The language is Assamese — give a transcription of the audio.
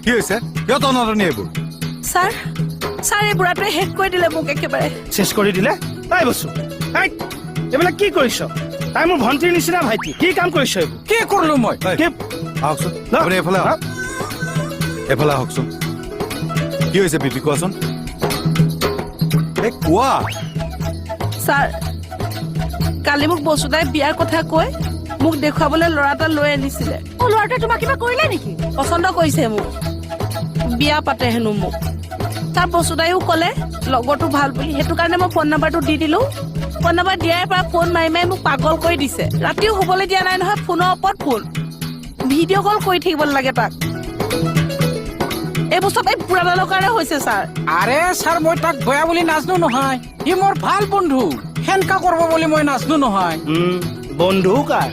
কি হৈছে কিয় তনাতনি এইবোৰ স্যাৰ স্যাৰ এই বুঢ়াটোৱে হেক কৰি দিলে মোক একেবাৰে শেষ কৰি দিলে তাই বসু তাই এইবিলাক কি কৰিছ তাই মোৰ ভণ্টিৰ নিচিনা ভাইটি কি কাম কৰিছ এইবোৰ কি কৰিলো মই আহকচোন আপুনি এইফালে আহক এইফালে আহকচোন কি হৈছে বিপি কোৱাচোন কোৱা স্যাৰ কালি মোক বসুদাই বিয়াৰ কথা কৈ মোক দেখুৱাবলৈ ল'ৰা এটা লৈ আনিছিলে ল'ৰাটোৱে তোমাক কিবা কৰিলে নেকি পচন্দ কৰিছে মোক বিয়া পাতে হেনো মোক তাৰ বসুদাইও ক'লে লগৰটো ভাল বুলি সেইটো কাৰণে মই ফোন নাম্বাৰটো দি দিলো ফোন নাম্বাৰ দিয়াৰ পৰা ফোন মাৰি মাৰি মোক পাগল কৰি দিছে ৰাতিও শুবলৈ দিয়া নাই নহয় ফোনৰ ওপৰত ফোন ভিডিঅ' কল কৰি থাকিব লাগে তাক এইবোৰ চব এই বুঢ়াডালৰ কাৰণে হৈছে ছাৰ আৰে ছাৰ মই তাক বেয়া বুলি নাজনো নহয় ই মোৰ ভাল বন্ধু সেনকা কৰিব বুলি মই নাজনো নহয় বন্ধু কাৰ